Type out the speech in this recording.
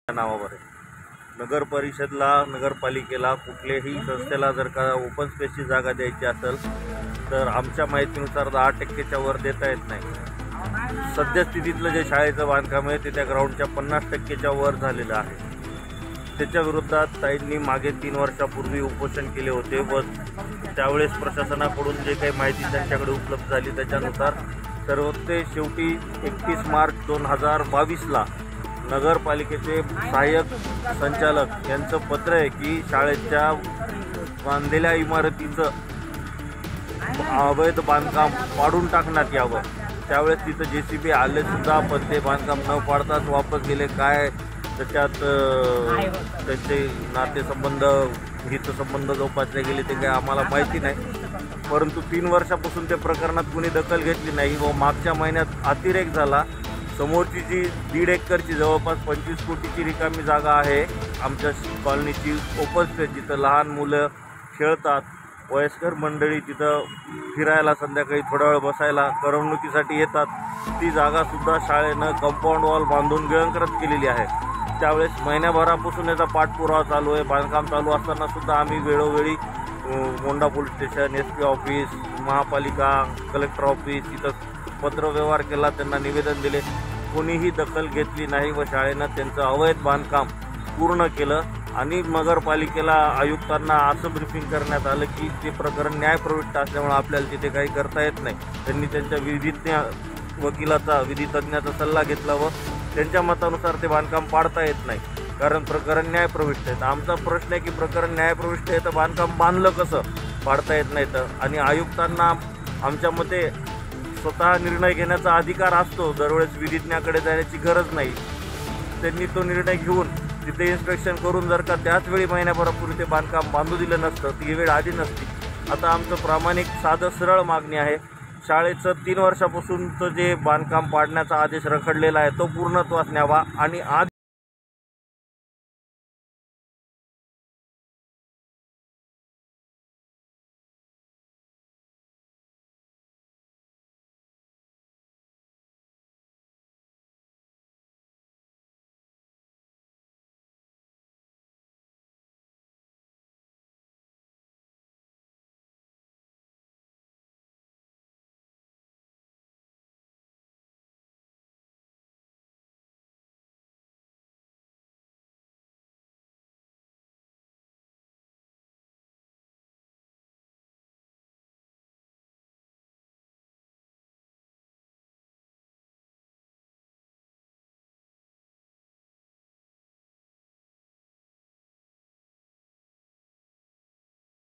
नावावर आहे। नगर परिषदला नगरपालिकेला कुठल्याही संस्थेला जर का ओपन स्पेसची जागा द्यायची असेल तर आमच्या माहितीनुसार 10% वर देता येत नाही। सद्यस्थितीतलं जे शाळेचं बांधकाम आहे ते त्या ग्राउंडच्या 50% वर झालेलं आहे। त्याच्या विरोधात ताईंनी मागे 3 वर्षापूर्वी उपोषण केले होते व त्यावेळेस प्रशासनाकडून जे काही माहिती त्यांच्याकडे उपलब्ध झाली त्याच्यानुसार सर्वोच्च शेवटी 31 मार्च 2022ला नगरपालिकेचे सहाय्यक संचालक यांचं पत्र आहे की शाळेच्या बांधलेल्या इमारतीचं अवैध बांधकाम पाडून टाकण्यात यावं। त्यावेळेस तिथं JCB आले सुद्धा पण ते बांधकाम न पाडताच वापस गेले। काय त्याच्यात त्यांचे नातेसंबंध हितसंबंध जोपासले गेले ते काय आम्हाला माहिती नाही, परंतु 3 वर्षापासून त्या प्रकरणात कुणी दखल घेतली नाही व मागच्या महिन्यात अतिरेक झाला। समोरची जी 1.5 एकरची जवळपास 25 कोटीची रिकामी जागा आहे आमच्या कॉलनीची ओपन स्पेस, जिथं लहान मुलं खेळतात, वयस्कर मंडळी तिथं फिरायला संध्याकाळी थोडा वेळ बसायला करमणुकीसाठी येतात, ती जागासुद्धा शाळेनं कंपाऊंड वॉल बांधून गिळंकृत केलेली आहे। त्यावेळेस महिन्याभरापासून याचा पाठपुरावा चालू आहे। बांधकाम चालू असताना सुद्धा आम्ही वेळोवेळी मोंडा पोलीस स्टेशन, SP ऑफिस, महापालिका, कलेक्टर ऑफिस इथं पत्रव्यवहार केला, त्यांना निवेदन दिले, कोणीही दखल घेतली नाही व शाळेनं त्यांचं अवैध बांधकाम पूर्ण केलं। आणि नगरपालिकेला आयुक्तांना असं ब्रीफिंग करण्यात आलं की ते प्रकरण न्यायप्रविष्ट असल्यामुळे आपल्याला तिथे काही करता येत नाही। त्यांनी त्यांच्या वकिलाचा विधितज्ञाचा सल्ला घेतला व त्यांच्या मतानुसार ते बांधकाम पाडता येत नाही, कारण प्रकरण न्यायप्रविष्ट आहे। आमचा प्रश्न आहे की प्रकरण न्यायप्रविष्ट आहे तर बांधकाम बांधलं कसं, पाडता येत नाही तर? आणि आयुक्तांना आमच्या मते स्वतः निर्णय घेण्याचा अधिकार असतो, दरवेळेस विधिज्ञाकडे जाण्याची गरज नाही। त्यांनी तो निर्णय घेऊन तिथे इन्स्पेक्शन करून जर का त्याच वेळी महिन्याभरापूर्वी ते बांधकाम बांधू दिलं नसतं ती वेळ आली नसती। आता आमचं प्रामाणिक साधं सरळ मागणी आहे, शाळेचं 3 वर्षापासूनचं जे बांधकाम पाडण्याचा आदेश रखडलेला आहे तो पूर्णत्वास न्यावा आणि आज